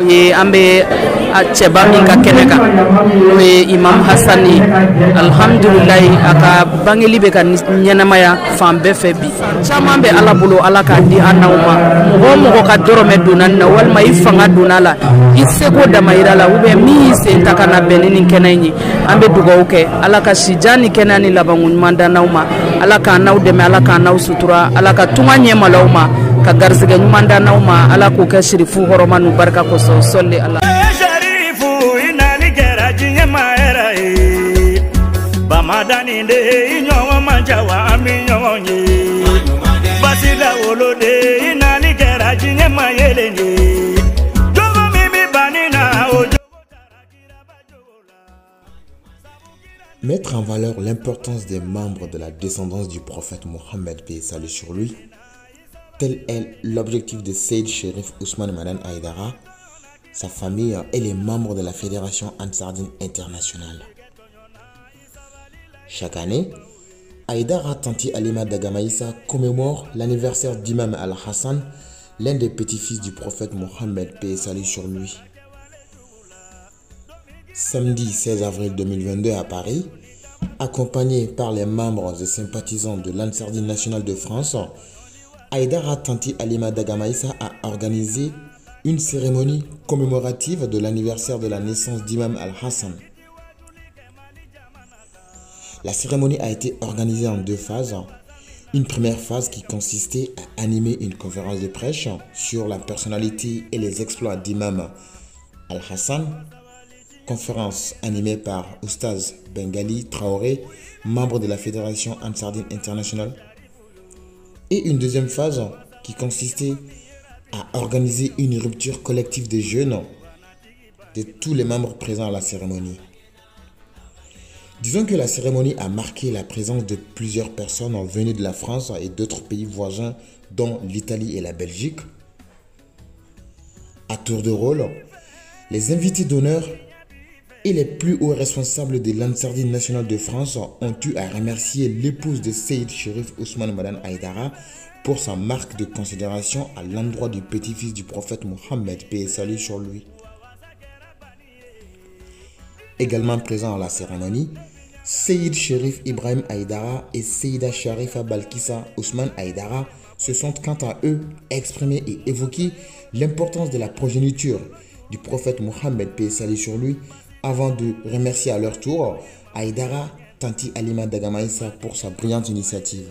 Ambe Cheba Minka Keneka Imam Hassani Alhamdulillah aka bangeli be kan nyanamaya fambe febi chama be ala bulo ala ka di anauma mo ka doro me dunan na wal mai fanga dunala isego da mairala ube mi se takana benini kenanyi ambe dugoke ala ka sijani kenani labangun manda nauma ala ka naude me ala ka nau sutura ala ka tumanye malauma ka garsige manda nauma ala ko ka shirifu horomanu barka ko so solle ala Bamadani de inyo manjawa aminyonye Basila olode inali geraji nyema yelenye Jogo mimi banina ojo. Mettre en valeur l'importance des membres de la descendance du prophète Mohammed paix et salut sur lui, tel est l'objectif de Seyd Cherif Ousmane Madan Haïdara, sa famille et les membres de la Fédération Ansardine Internationale. Chaque année, Haïdara Tanti Alima Dagamaïssa commémore l'anniversaire d'Imam Al-Hassan, l'un des petits-fils du prophète Mohammed paix et salut sur lui. Samedi 16 avril 2022 à Paris, accompagné par les membres et sympathisants de l'Ansardine nationale de France, Haïdara Tanti Alima Dagamaïssa a organisé une cérémonie commémorative de l'anniversaire de la naissance d'Imam Al-Hassan. La cérémonie a été organisée en deux phases. Une première phase qui consistait à animer une conférence de prêche sur la personnalité et les exploits d'Imam Al-Hassan. Conférence animée par Oustaz Bengali Traoré, membre de la Fédération Ansardine Internationale. Et une deuxième phase qui consistait à organiser une rupture collective des jeunes de tous les membres présents à la cérémonie. Disons que la cérémonie a marqué la présence de plusieurs personnes venues de la France et d'autres pays voisins, dont l'Italie et la Belgique. À tour de rôle, les invités d'honneur et les plus hauts responsables de l'Ansardine nationale de France ont eu à remercier l'épouse de Seyd Cherif Ousmane Madan Haïdara pour sa marque de considération à l'endroit du petit-fils du prophète Mohammed paix et salut sur lui. Également présents à la cérémonie, Seyd Cherif Ibrahim Haïdara et Seyda Sharifa Balkissa Ousmane Haïdara se sont quant à eux exprimés et évoqué l'importance de la progéniture du prophète Mohammed paix et salut sur lui avant de remercier à leur tour Haïdara Tanti Alima Dagamaïssa pour sa brillante initiative.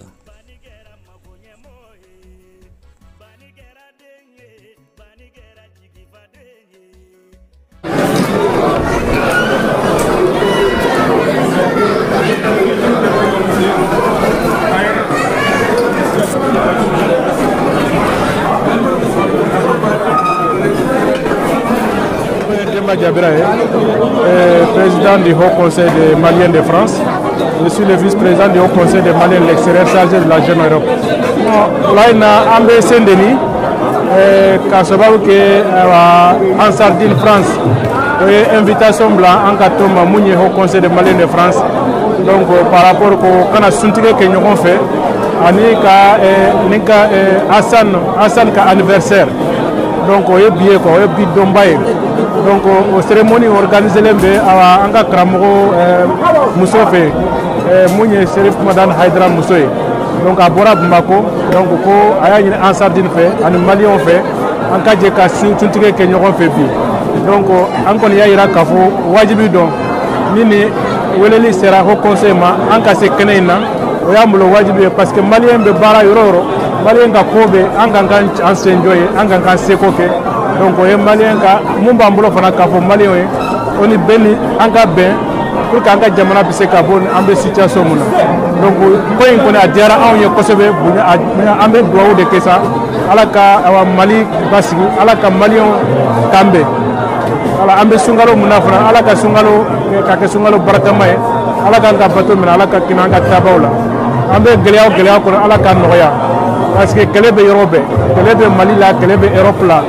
Président du Haut Conseil des Maliens de France. Je suis le vice-président du Haut Conseil des Maliens de l'extérieur chargé de la Jeune Europe. Là, il y a un peu Saint-Denis, en Sardine, France. Invitation blanc en Katoma, Mounié Haut Conseil des Maliens de France. Donc, par rapport au Kana Suntique que nous avons fait, Nika Hassan ka anniversaire. Donc, on est bien, on est bien Dombaï. Donc, aux cérémonies organisées, à Anga Kramoro Moussofe, Mounié Cherif Madan Haïdara Moussoe. Donc, à Bora Bumako, donc, en Sardine fait, en Mali on fait, en Kajeka Suntique que nous avons fait. Donc, encore il y a Irakafo, Wajibi donc, Nini, Weleli sera au conseil, en cas de Kenena, Oyamulo Wajibi, parce que Malien de Bara Yoro, Malien ka Kobe, Angangan Ansenjoy, Angangan Sekoke, donc on est Malien ka Mumbambulo Fana Kafo Malien, on est Beni, Anga Ben, pour qu'Anga Jamana Bisseka Bon, Ambe situation. Donc, quand on connaît à Diara, on est Kosobe, Ambe Douaou de Kessa, Alaka Mali Basigi, Alaka Malion Kambe. Ala ambe sungalo munafra ala ka sungalo barakamaye ala ka bato mina ala ka kinanga tabawla ambe geleya ko ala ka noya parce que kelebe Europe kelebe Mali la kelebe Europe la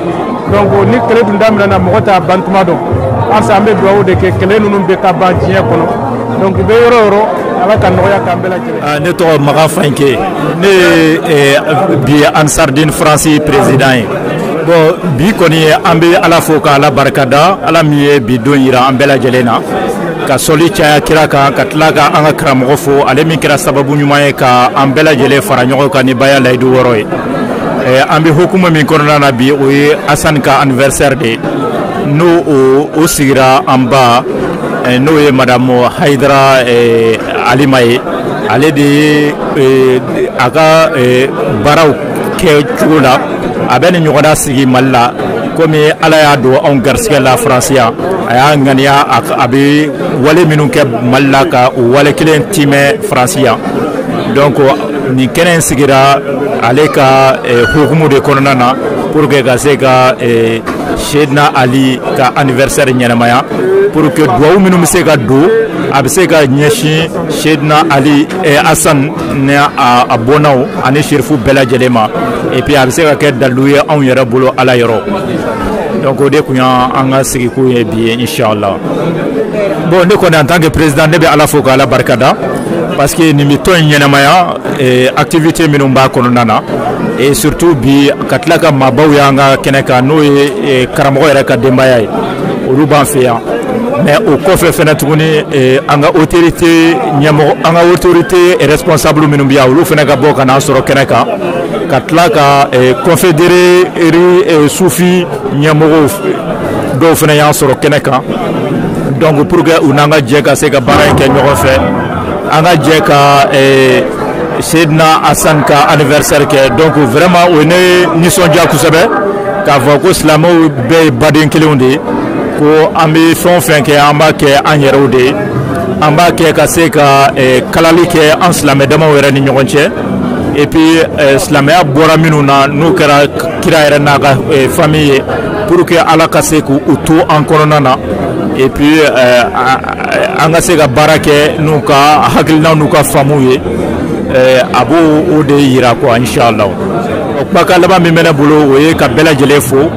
donc ni kele dundamina na mogota bantuma do ansa ambe do de ke kele nunu be ka banjie kono donc be yoro ala ka noya ka mbela jere ne to maga fanke ne bi Ansardine France président bon bi koni ambe ala fo ka ala barkada ala miye bi don yira ambela jelena ka soli caya kira kan ka tila ka an ka karamɔgɔ fo ale min kɛra sababu ɲuman ye ka an bɛɛ lajɛlen fara ɲɔgɔn kan ni baya layidu wɔɔrɔ ye an bɛ hukumu min kɔnɔna na bi o ye Hassan ka anniversaire de n'o o sigira an ba n'o ye madamu Hayidara Alima ye ale de ye a ka baaraw kɛ cogo la a bɛ ni ɲɔgɔnna sigi Mali la komi ala y'a don anw garisɛgɛ la France yan a y'a ŋaniya a bɛ wale minnu kɛ Mali la ka o wale kelen timɛ France yan donc nin kɛnɛ in sigira ale ka hukumu de kɔnɔna na pour que ka se ka Seydina Ali ka anniversaire ɲɛnamaya pour que duwawu minnu bɛ se ka don a bɛ se ka ɲɛsin Seydina Ali Hassan ni a bɔnnaw ani sherifu bɛɛ lajɛlen ma et puis a bɛ se ka kɛ dalilu ye anw yɛrɛ bolo ala yɔrɔ donc o de kun y'an ka sigikun ye bi ye inshallah. Bon ne kɔni en tant que président ne bɛ ala fo k'ala barikada parce que nin bɛ tɔn in ɲɛnamaya activité minnu b'a kɔnɔna na et surtout bi ka tila ka maabaw y'an ka kɛnɛ kan n'o ye karamɔgɔ yɛrɛ ka denbaya ye olu b'an fɛ yan mais o kɔfɛ fɛnɛ tuguni an ka autorité ɲɛmɔgɔ an ka autorité responsable minnu bɛ yan olu fɛnɛ ka bɔ ka n'an sɔrɔ kɛnɛ kan ka tila ka confédéré sufi ɲɛmɔgɔw dɔw fɛnɛ y'an sɔrɔ kɛnɛ kan donc pour que u n'an ka jɛ ka se ka baara in kɛ ɲɔgɔn fɛ an ka jɛ ka Seydina Hassan ka anniversaire kɛ donc vraiment o ye ne nisɔndiya kosɛbɛ k'a fɔ ko silamɛw bɛɛ ye baden kelenw de ye ko an bɛ fɛn o fɛn kɛ an b'a kɛ an yɛrɛw de ye an b'a kɛ ka se ka kalali kɛ an silamɛ damaw yɛrɛ ni ɲɔgɔn cɛ et puis silamɛya bɔra minnu na n'o kɛra kira yɛrɛ n'a ka famille ye pour que ala ka se k'u to an kɔnɔna na et puis an ka se ka baara kɛ n'u ka hakilinaw n'u ka faamuw ye a b'o o de yira quoi inshallah. O kumakan laban min bɛ ne bolo o ye ka bɛɛ lajɛlen fo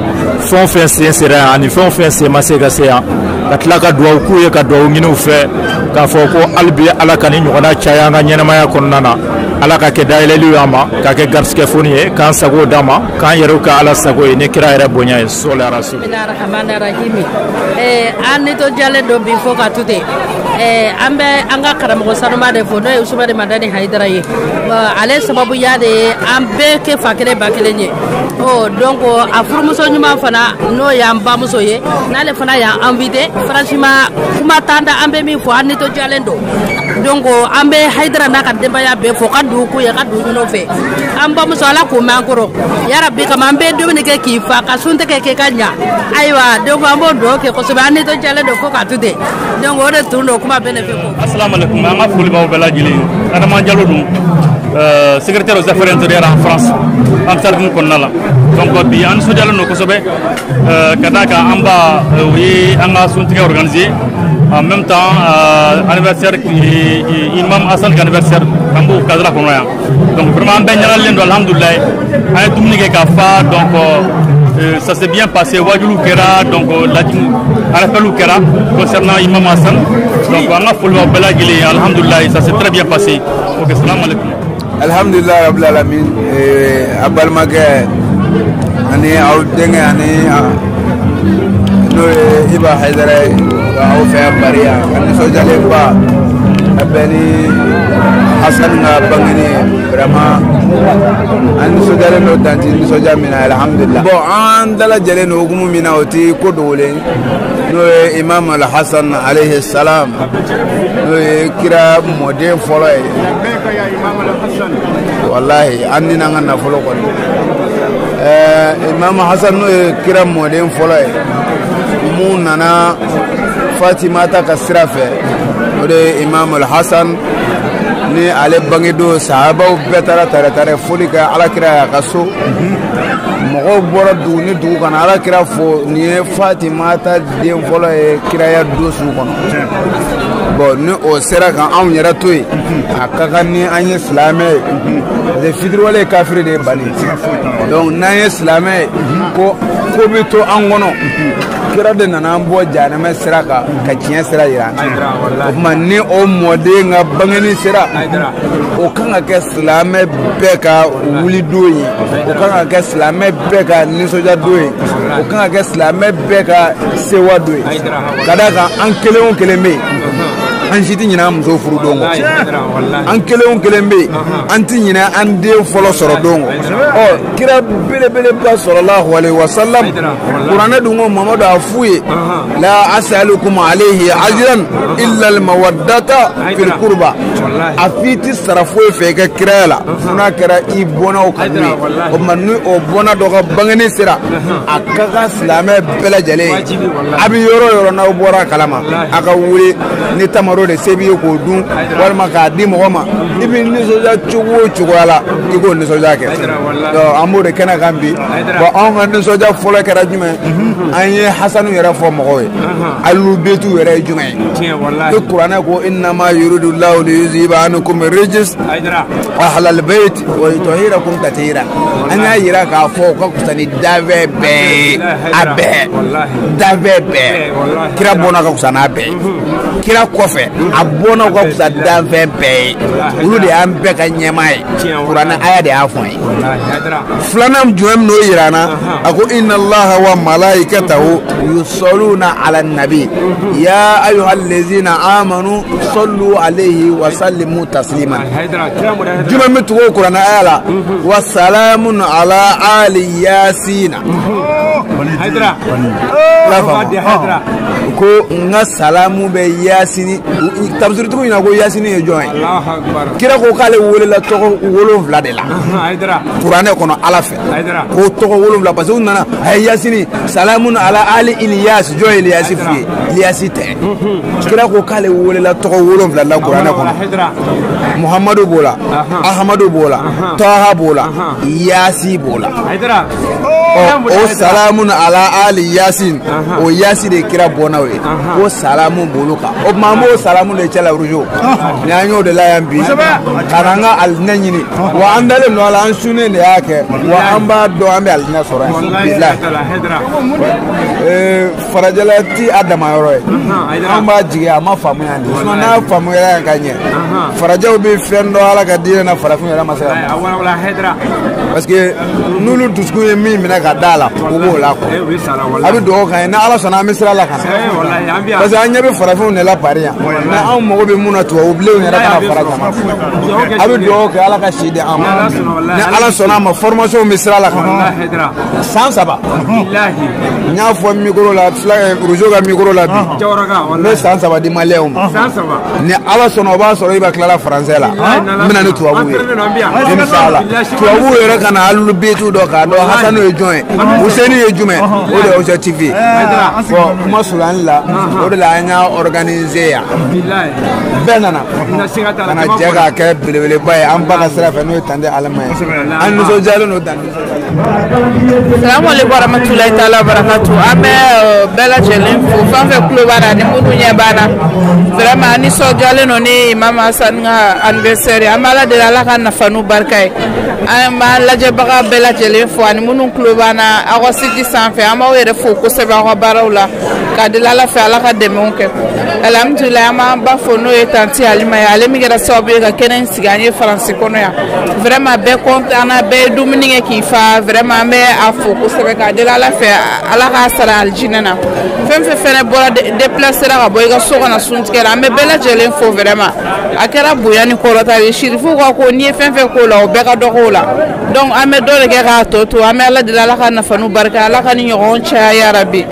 fɛn o fɛn sen sera yan ani fɛn o fɛn sen ma se ka se yan ka tila ka duwawu k'u ye ka duwawu ɲini u fɛ k'a fɔ ko hali bi ala ka ni ɲɔgɔnna caya an ka ɲɛnamaya kɔnɔna na ala ka kɛ dayɛlɛliw y'an ma ka kɛ garisigɛ foni ye k'an sago d'a ma k'an yɛrɛw ka ala sago ye ni kira yɛrɛ bonya ye sɔli arasu. An nisɔndiyalen don bi fo ka to ten an bɛ an ka karamɔgɔ sanuma de fo n'o ye Usumani Madani Hayidara ye ale sababuya de ye an bɛɛ kɛ fa kelen ba kelen ye donc a furumuso ɲuman fana n'o y'an bamuso ye n'ale fana y'an invité franchement kuma t'an da an bɛ min fɔ an nisɔndiyalen don donc an bɛ Hayidara n'a ka denbaya bɛɛ fo ka dugu k'u ye ka dugu ɲin'u fɛ an bamuso ala k'o mɛn an kɔrɔ yarabi kama an bɛ dumuni kɛ k'i fa ka sun tigɛ kɛ ka ɲa ayiwa donc an b'o dugawu kɛ kosɛbɛ an nisɔndiyalen don fo ka to ten donc o de tun don kuma bɛ ne fɛ ko. Assalamu alaikum an ka foli b'aw bɛɛ lajɛlen Adama Diallo don secrétaire aux affaires intérieures en France an bɛ hukumu kɔnɔna la donc bi an nisɔndiyalen don kosɛbɛ ka d'a kan an ba o ye an ka suntigɛ organisé en même temps anniversaire Imam Hassan ka anniversaire an b'o cadre kɔnɔ yan donc vraiment an bɛɛ ɲagalen don alhamdulilayi an ye dumuni kɛ ka fa donc ça s'est bien passé wajulu kɛra donc rappelu kɛra concernant Imam Hassan donc an ka foli b'aw bɛɛ lajɛlen alhamdulilayi ça s'est très bien passé ok salam alaikum. Alhamdulillah rabbil alamin a balimakɛ ani aw denkɛ ani n'o ye Iba Hayidara ye aw fɛ yan bari yan a nisɔndiyalen ba a bɛɛ ni Hassan ka bangeni vraiment an nisɔndiyalen don danti nisɔndiya min na alhamdulillah. Bon an dalajɛlen don hukumu min na o ti ko dogolen n'o ye Imam Hassan alayhi salam n'o ye kira mɔden fɔlɔ ye wallahi an ni n'an ka nafolo kɔni Imam Hassan n'o ye kira mɔden fɔlɔ ye mun nana Fatimata ka sira fɛ o de ye Imam Hassan ni ale bangedo sahabaw bɛɛ taara tare foli kɛ alakira y'a ka so mɔgɔw bɔra dugu ni dugu kana alakira fo nin ye Fatimata den fɔlɔ ye kiraya do su kɔnɔ bon ni o sera kan anw yɛrɛ to yen a ka kan ni an ye silamɛ ye fitiriwale ye kafiri de ye bani donc n'an ye silamɛ ye ko ko bɛ to an kɔnɔ kira de nana an bɔ jahanama sira kan ka tiɲɛ sira yira an na o tuma ni o mɔden ka bangeni sira o kan ka kɛ silamɛ bɛɛ ka wuli don ye o kan ka kɛ silamɛ bɛɛ ka nisɔndiya don ye o kan ka kɛ silamɛ bɛɛ ka sewa don ye ka d'a kan an kelen o kelen bɛ yen an si tɛ ɲinɛ an muso furu don kɔ an kelen o kelen bɛ yen an tɛ ɲinɛ an den fɔlɔ sɔrɔ don kɔ ɔ kira belebeleba sallallahu alaihi wasallam kuranɛ dun ko mamadu a f'u ye la as'alukum alayhi ajran illa al mawaddata fil qurba a f'i tɛ sara foyi fɛ i ka kiraya la n'a kɛra i bɔnnaw ka d'u ye o tuma ni o bɔnna dɔ ka bangeni sera a ka kan silamɛ bɛɛ lajɛlen a bɛ yɔrɔ o yɔrɔ n'aw bɔra a kalama a ka wuli ni tamaro de se b'i ye k'o dun walima k'a di mɔgɔ ma i bɛ nisɔndiya cogo o cogoya la i k'o nisɔndiya kɛ an b'o de kɛnɛ kan bi bon anw ka nisɔndiya fɔlɔ kɛra jumɛn an ye hasanu yɛrɛ fɔ mɔgɔw ye alubetu yɛrɛ ye jumɛn ye ni kuranɛ ko innama yuridu llahu liyuzhiba ankum rijs ahlal bayt wa yutahhirakum tatheera an y'a yira k'a fɔ o ka fisa ni dafɛn bɛɛ ye a bɛɛ dafɛn bɛɛ kira bɔnna ka fisa n'a bɛɛ ye kira kɔfɛ a bɔnna ka fisa dafɛn bɛɛ ye olu de y'an bɛɛ ka ɲɛmaa ye kuranɛ aya de y'a fɔ an ye filanan jumɛn min n'o yira an na a ko inna allaha wa malaikatahu yusalluna ala nabi ya ayyuhallazina amanu sallu alayhi wa sallimu taslima jumɛn bɛ tugu o kuranɛ aya la wa salamun ala ali yasina ko nga salamu bɛ yasini tafsir tugu ina ko yasini ye jɔn ye kira ko k'ale welela tɔgɔ 7 de la kuranɛ kɔnɔ ala fɛ ko tɔgɔ 7 parce que u nana a ye yasini salamun ala ali ilyas jɔn ye ilyasi f'i ye ilyasi tɛ kira ko k'ale welela tɔgɔ 7 la kuranɛ kɔnɔ muhamadu b'o la ahamadu b'o la taha b'o la yasi b'o la o salamun ala ali yasin o yasi de kira bɔnnaw ye ko salamu b'olu kan o tuma an b'o salamu de cɛla rujo ni an y'o de la yan bi ka na an ka alinɛ ɲini wa an dalen don a la an sunnen de y'a kɛ wa an b'a dɔn an bɛ alinɛ sɔrɔ yan bilahi farajɛla ti a dama yɔrɔ ye an b'a jigi a ma faamu yan de sinon n'a faamuyara yan ka ɲɛ farajɛw bɛ fɛn dɔ ala ka diinɛ na farafin yɛrɛ ma se ka parce que n'olu dusukun ye min minɛ ka da la o b'o la quoi a bɛ dugawu kan ye ni ala sɔnna an bɛ sira la ka na parce que an ɲɛ bɛ farafinw de la pari yan mais anw mago bɛ mun na tubabu bilenw yɛrɛ kana fara jama a bɛ dugawu kɛ ala ka si di an ma ni ala sɔnna a ma formation bɛ sira la ka na san 3 n y'a fɔ micro la Rougeau ka micro la bi n bɛ san 3 di maliyɛnw ma ni ala sɔnna o b'a sɔrɔ i bɛ tilala français la n bɛna ni tubabu ye inshallah tubabu yɛrɛ ka na alubetu dɔ k'a dɔn hasanu ye jɔn ye Huseni ye jumɛn o de ye objectif ye bon kuma suruyali la o de la an y'a organiser yan bɛɛ nana ka na jɛ k'a kɛ belebeleba ye an ba ka sira fɛ n'o ye tante Alima ye an nisɔndiyalen don tante. Salamu alaikum warahmatullahi taala wabarakatuh. An bɛ bɛɛ lajɛlen fo fɛn fɛn tulo b'a la ni minnu ɲɛ b'a la vraiment an nisɔndiyalen don ni Imam Hassan ka anniversaire an bɛ Ala deli Ala ka nafa n'u barika ye an b'a lajɛbaga bɛɛ lajɛlen fo ani minnu tulo b'an na aw ka site sanfɛ an b'aw yɛrɛ fo kosɛbɛ aw ka baaraw la ka deli Ala fɛ Ala ka dɛmɛw kɛ alhamdulilayi an b'an ba fo n'o ye tante Alima ye ale min kɛra sababu ye ka kɛnɛ in sigi an ye Faransi kɔnɔ yan vraiment bɛɛ content na bɛɛ ye dumuni kɛ k'i fa vraiment an bɛ a fo kosɛbɛ ka deli Ala fɛ Ala k'a sara alijinɛ na fɛn fɛn fɛnɛ bɔra déplacer ka bɔ i ka so kɔnɔ suntigɛ la an bɛ bɛɛ lajɛlen fo vraiment a kɛra bonya ni kɔrɔta ye sirifuw ka ko n'i ye fɛn fɛn k'o la o bɛɛ ka dɔgɔ o la donc an bɛ dɔ de kɛ k'a tɔ to an bɛ Ala deli Ala ka nafa n'u barika Ala ka ni ɲɔgɔn caya yarabi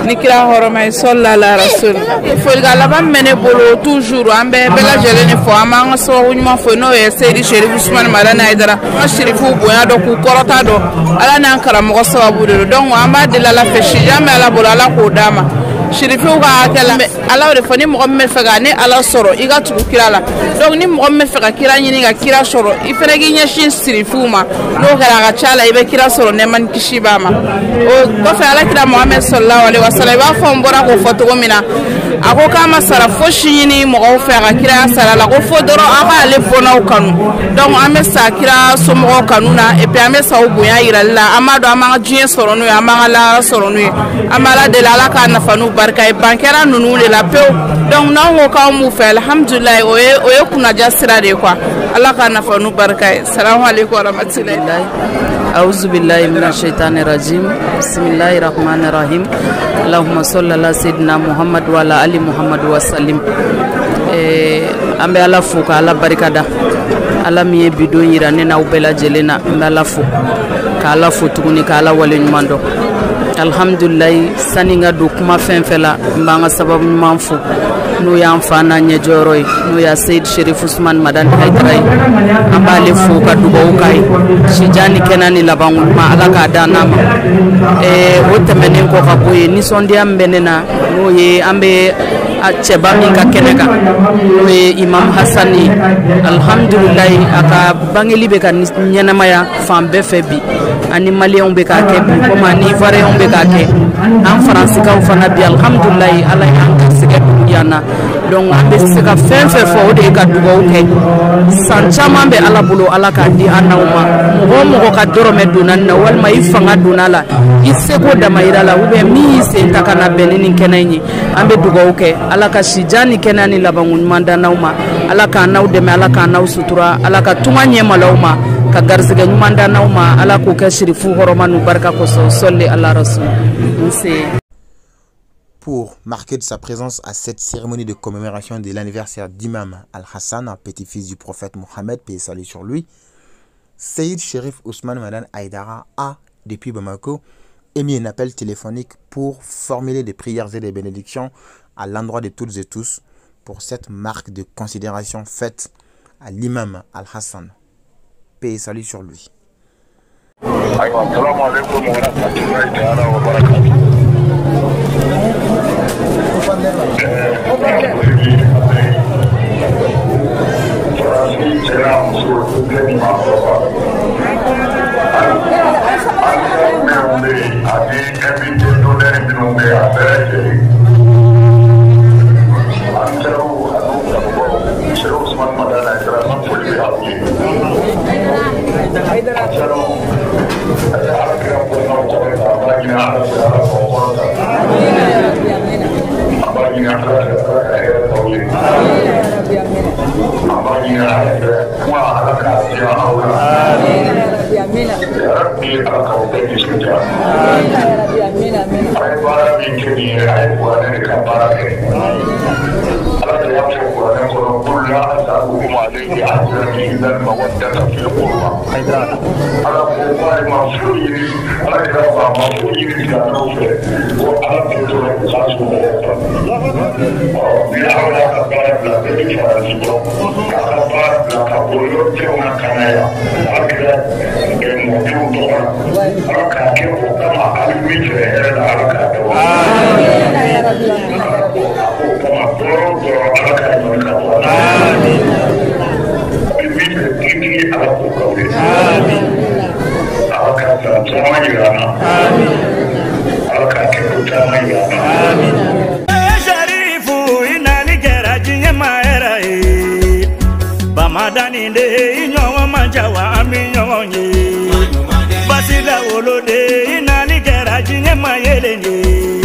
ni kira hɔrɔma ye sɔlila ala rasul folikan laban min bɛ ne bolo toujours an bɛ bɛɛ lajɛlen de fɔ an b'an ka sababu ɲuman fɔ n'o ye Seydi Sherif Usmani Madani Hayidara an ka sirifuw bonya dɔn k'u kɔrɔta dɔn Ala n'an karamɔgɔ sababu de don donc an b'a deli Ala fɛ sijan bɛ Ala bolo Ala k'o d'a ma shirifu ka kala ala de foni mo me faga ne ala soro iga tugu kira la donc ni mo me faga kira nyini ga kira soro ifere gi nyashin shirifu ma no kala ga chala ibe kira soro ne man kishiba ma o ko fa ala kira Muhammad sallallahu alaihi wasallam ba fo mbora ko foto ko mina ako kama sara fo shini mo ko faga kira sara la ko fo doro aka le fona kanu donc ame sa kira so mo kanuna et puis ame sa obuya iralla amado amanga jien soro no amanga la soro no amala de la ka na fanu barka e bankera nunu le la peu donc non ko ka mu fa alhamdulillah o kuna jasira de quoi Allah ka na fanu barka assalamu alaikum wa rahmatullahi a'udhu billahi minash shaitani rajim bismillahir rahmanir rahim allahumma salli ala sayyidina muhammad wa ala ali muhammad wa sallim ambe ala fuka ala barikada ala mi bidon yira ne na ubela jelena ambe ala fu ka ala fu tuguni ka ala wale nyumando alhamdulillah saninga do kuma fenfela mbanga sababu nyumanfu no ya mfana nyejoroi no ya Said Sherif Usman Madan Haidrai ambale fu ka dubo ukai shijani kenani labangul ma ala ka danama wotemenen ko ka boye ni sondi ambenena no ye ambe Cheba mi ka keneka Imam Hassani alhamdulillah aka bangeli be kan nyanamaya fambe febi ani malien be ka ke ko mani ivoirien be ka ke en France ka fana bi alhamdulillah ala ya sike yana donc ambe sika fenfe fo de ka dugo ke sanchama be ala bulo ala ka di anawma mo ka dorome dunan na wal mai fanga dunala iseko da mairala ube mi se takana benini kenanyi ambe dugo ke ala ka shijani kenani labangun manda nauma ala ka naw deme ala ka naw sutura ala ka tumanye malauma ka garsige manda nauma ala ko ka shirifu horomanu barka ko solli ala rasul. Pour marquer de sa présence à cette cérémonie de commémoration de l'anniversaire d'Imam Al-Hassan, petit-fils du prophète Mohammed, paix et salut sur lui, Said Sherif Usman Madan Haidara a, depuis Bamako, émis un appel téléphonique pour formuler des prières et des bénédictions à l'endroit de toutes et tous pour cette marque de considération faite à l'imam Al-Hassan. Paix et salut sur lui. Basila wolode inani kera jinye mayelenge